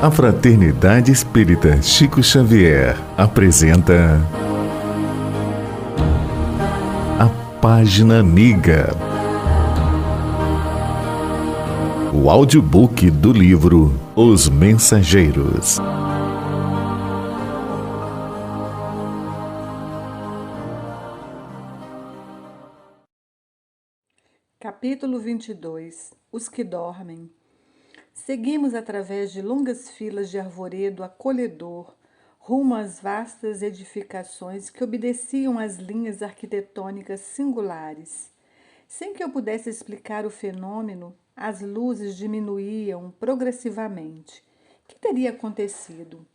A Fraternidade Espírita Chico Xavier apresenta a Página Amiga, o audiobook do livro Os Mensageiros. Capítulo 22. Os que dormem. Seguimos através de longas filas de arvoredo acolhedor, rumo às vastas edificações que obedeciam às linhas arquitetônicas singulares. Sem que eu pudesse explicar o fenômeno, as luzes diminuíam progressivamente. Que teria acontecido?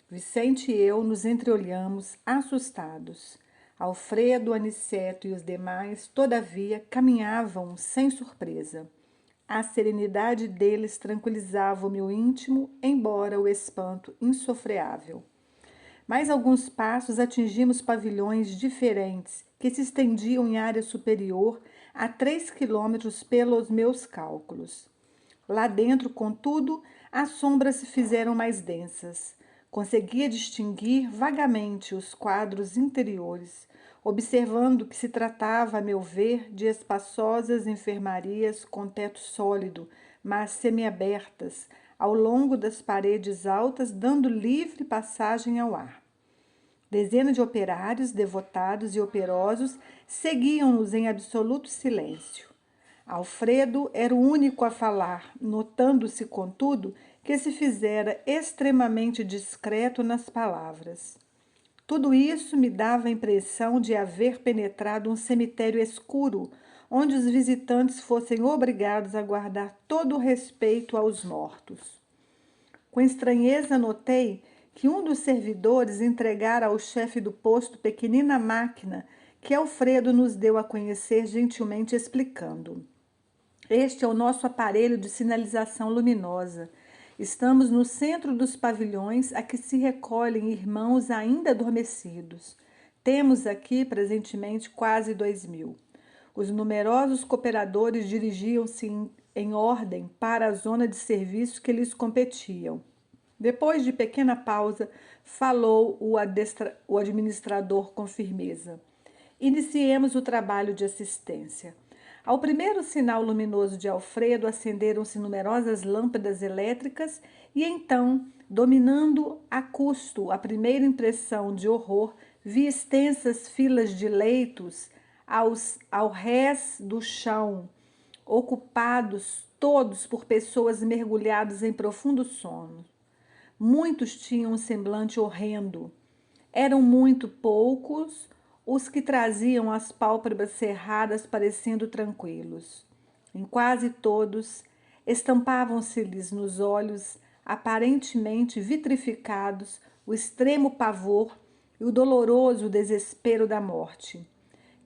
Vicente e eu nos entreolhamos, assustados. Alfredo, Aniceto e os demais, todavia, caminhavam sem surpresa. A serenidade deles tranquilizava o meu íntimo, embora o espanto insofreável. Mais alguns passos atingimos pavilhões diferentes, que se estendiam em área superior a 3 quilômetros pelos meus cálculos. Lá dentro, contudo, as sombras se fizeram mais densas. Conseguia distinguir vagamente os quadros interiores, observando que se tratava, a meu ver, de espaçosas enfermarias com teto sólido, mas semiabertas, ao longo das paredes altas, dando livre passagem ao ar. Dezenas de operários, devotados e operosos, seguiam-nos em absoluto silêncio. Alfredo era o único a falar, notando-se, contudo, que se fizera extremamente discreto nas palavras. Tudo isso me dava a impressão de haver penetrado um cemitério escuro, onde os visitantes fossem obrigados a guardar todo o respeito aos mortos. Com estranheza notei que um dos servidores entregara ao chefe do posto pequenina máquina que Alfredo nos deu a conhecer, gentilmente explicando: "Este é o nosso aparelho de sinalização luminosa. Estamos no centro dos pavilhões a que se recolhem irmãos ainda adormecidos. Temos aqui, presentemente, quase 2.000. Os numerosos cooperadores dirigiam-se em ordem para a zona de serviço que lhes competiam. Depois de pequena pausa, falou o administrador com firmeza. Iniciemos o trabalho de assistência. Ao primeiro sinal luminoso de Alfredo, acenderam-se numerosas lâmpadas elétricas e então, dominando a custo a primeira impressão de horror, vi extensas filas de leitos ao rés do chão, ocupados todos por pessoas mergulhadas em profundo sono. Muitos tinham um semblante horrendo. Eram muito poucos os que traziam as pálpebras cerradas, parecendo tranquilos. Em quase todos, estampavam-se-lhes nos olhos, aparentemente vitrificados, o extremo pavor e o doloroso desespero da morte.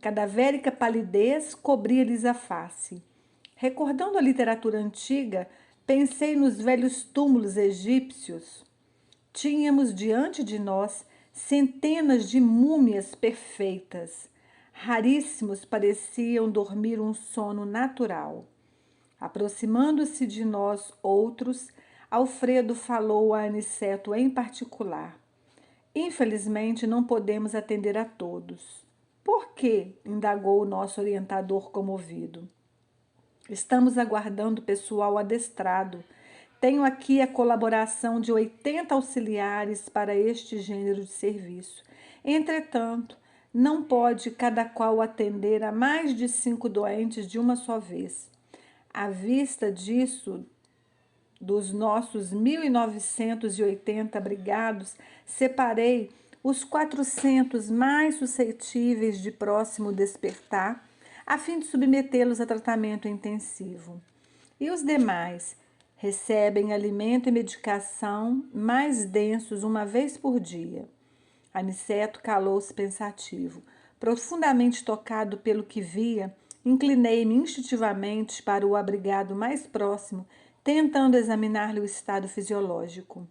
Cadavérica palidez cobria-lhes a face. Recordando a literatura antiga, pensei nos velhos túmulos egípcios. Tínhamos diante de nós centenas de múmias perfeitas. Raríssimos pareciam dormir um sono natural. Aproximando-se de nós outros, Alfredo falou a Aniceto em particular. Infelizmente, não podemos atender a todos. Por quê? Indagou o nosso orientador comovido. Estamos aguardando pessoal adestrado. Tenho aqui a colaboração de 80 auxiliares para este gênero de serviço. Entretanto, não pode cada qual atender a mais de 5 doentes de uma só vez. À vista disso, dos nossos 1.980 abrigados, separei os 400 mais suscetíveis de próximo despertar, a fim de submetê-los a tratamento intensivo. E os demais recebem alimento e medicação mais densos uma vez por dia. Aniceto calou-se pensativo. Profundamente tocado pelo que via, inclinei-me instintivamente para o abrigado mais próximo, tentando examinar-lhe o estado fisiológico.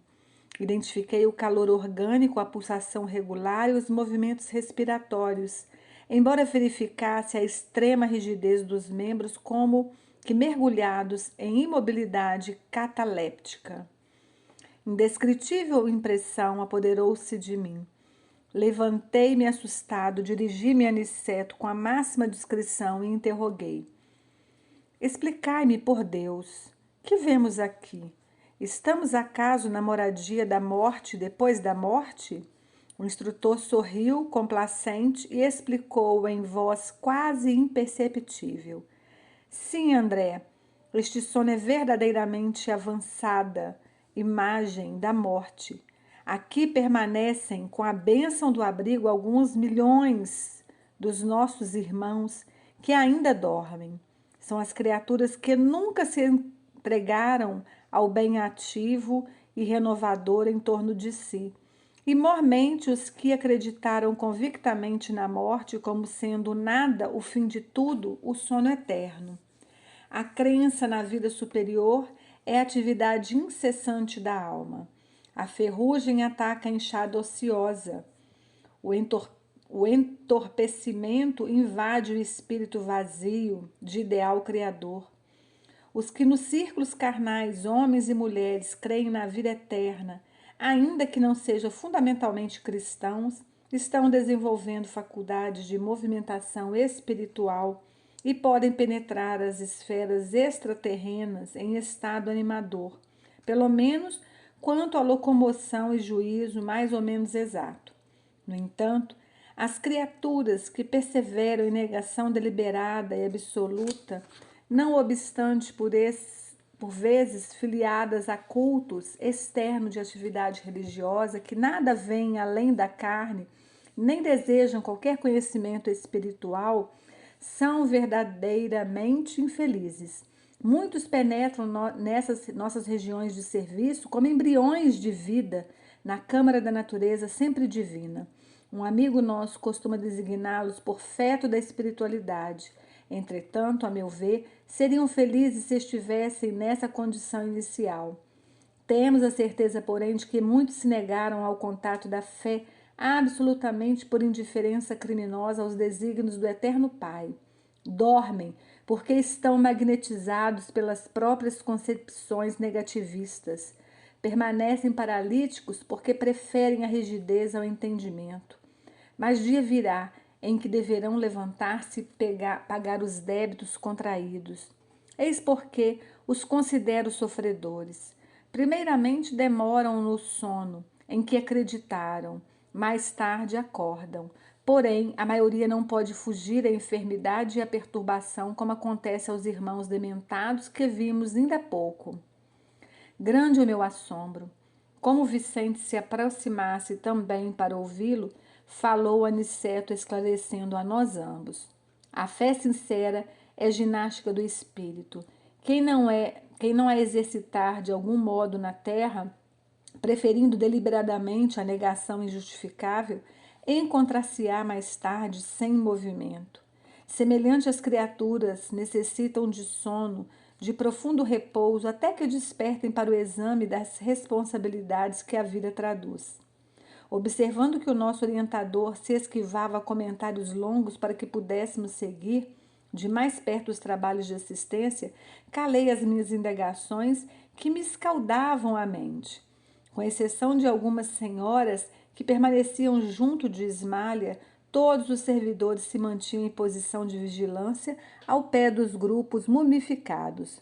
Identifiquei o calor orgânico, a pulsação regular e os movimentos respiratórios, embora verificasse a extrema rigidez dos membros como que mergulhados em imobilidade cataléptica. Indescritível impressão apoderou-se de mim. Levantei-me assustado, dirigi-me a Aniceto com a máxima discrição e interroguei. Explicai-me, por Deus, que vemos aqui? Estamos acaso na moradia da morte depois da morte? O instrutor sorriu, complacente, e explicou em voz quase imperceptível. Sim, André, este sono é verdadeiramente avançada imagem da morte. Aqui permanecem, com a bênção do abrigo, alguns milhões dos nossos irmãos que ainda dormem. São as criaturas que nunca se entregaram ao bem ativo e renovador em torno de si. E mormente os que acreditaram convictamente na morte como sendo nada o fim de tudo, o sono eterno. A crença na vida superior é a atividade incessante da alma. A ferrugem ataca a enxada ociosa. O entorpecimento invade o espírito vazio de ideal criador. Os que nos círculos carnais, homens e mulheres, creem na vida eterna, ainda que não sejam fundamentalmente cristãos, estão desenvolvendo faculdades de movimentação espiritual e podem penetrar as esferas extraterrenas em estado animador, pelo menos quanto à locomoção e juízo mais ou menos exato. No entanto, as criaturas que perseveram em negação deliberada e absoluta, não obstante por vezes filiadas a cultos externos de atividade religiosa que nada veem além da carne, nem desejam qualquer conhecimento espiritual, são verdadeiramente infelizes. Muitos penetram nessas nossas regiões de serviço como embriões de vida na câmara da natureza sempre divina. Um amigo nosso costuma designá-los por feto da espiritualidade. Entretanto, a meu ver, seriam felizes se estivessem nessa condição inicial. Temos a certeza, porém, de que muitos se negaram ao contato da fé absolutamente por indiferença criminosa aos desígnios do Eterno Pai. Dormem porque estão magnetizados pelas próprias concepções negativistas. Permanecem paralíticos porque preferem a rigidez ao entendimento. Mas dia virá em que deverão levantar-se e pagar os débitos contraídos. Eis porque os considero sofredores. Primeiramente demoram no sono em que acreditaram, mais tarde acordam. Porém, a maioria não pode fugir à enfermidade e à perturbação, como acontece aos irmãos dementados que vimos ainda há pouco. Grande o meu assombro. Como Vicente se aproximasse também para ouvi-lo, falou Aniceto, esclarecendo a nós ambos. A fé sincera é ginástica do espírito. Quem não a exercitar de algum modo na terra, preferindo deliberadamente a negação injustificável, encontrar-se-á mais tarde sem movimento. Semelhante às criaturas, necessitam de sono, de profundo repouso, até que despertem para o exame das responsabilidades que a vida traduz. Observando que o nosso orientador se esquivava a comentários longos para que pudéssemos seguir de mais perto os trabalhos de assistência, calei as minhas indagações que me escaldavam a mente. Com exceção de algumas senhoras que permaneciam junto de Ismália, todos os servidores se mantinham em posição de vigilância ao pé dos grupos mumificados.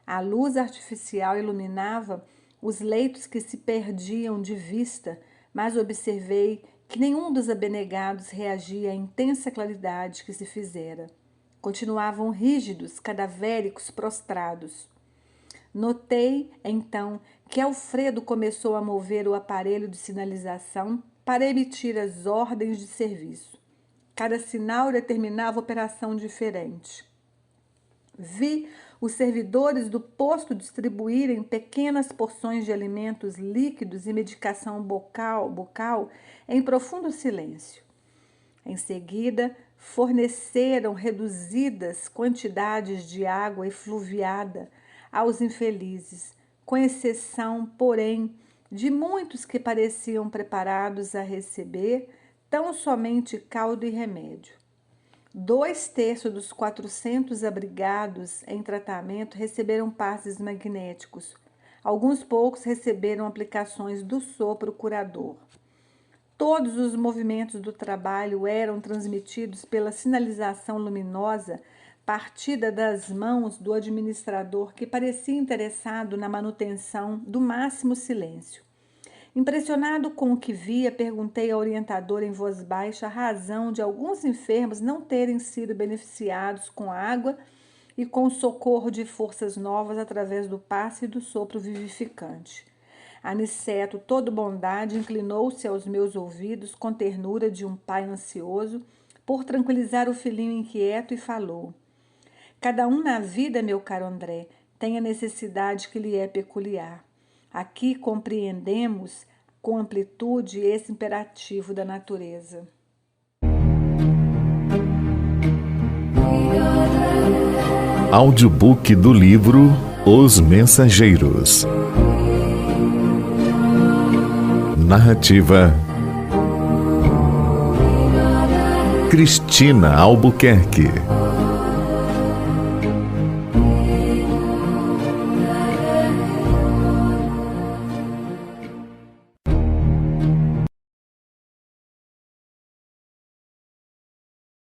A luz artificial iluminava os leitos que se perdiam de vista, mas observei que nenhum dos abnegados reagia à intensa claridade que se fizera. Continuavam rígidos, cadavéricos, prostrados. Notei, então, que Alfredo começou a mover o aparelho de sinalização para emitir as ordens de serviço. Cada sinal determinava operação diferente. Vi os servidores do posto distribuírem pequenas porções de alimentos líquidos e medicação bucal em profundo silêncio. Em seguida, forneceram reduzidas quantidades de água efluviada aos infelizes, com exceção, porém, de muitos que pareciam preparados a receber tão somente caldo e remédio. 2/3 dos 400 abrigados em tratamento receberam passes magnéticos. Alguns poucos receberam aplicações do sopro curador. Todos os movimentos do trabalho eram transmitidos pela sinalização luminosa partida das mãos do administrador, que parecia interessado na manutenção do máximo silêncio. Impressionado com o que via, perguntei ao orientador em voz baixa a razão de alguns enfermos não terem sido beneficiados com água e com o socorro de forças novas através do passe e do sopro vivificante. Aniceto, todo bondade, inclinou-se aos meus ouvidos com ternura de um pai ansioso por tranquilizar o filhinho inquieto e falou: cada um na vida, meu caro André, tem a necessidade que lhe é peculiar. Aqui compreendemos com amplitude esse imperativo da natureza. Audiobook do livro Os Mensageiros. Narrativa Cristina Albuquerque.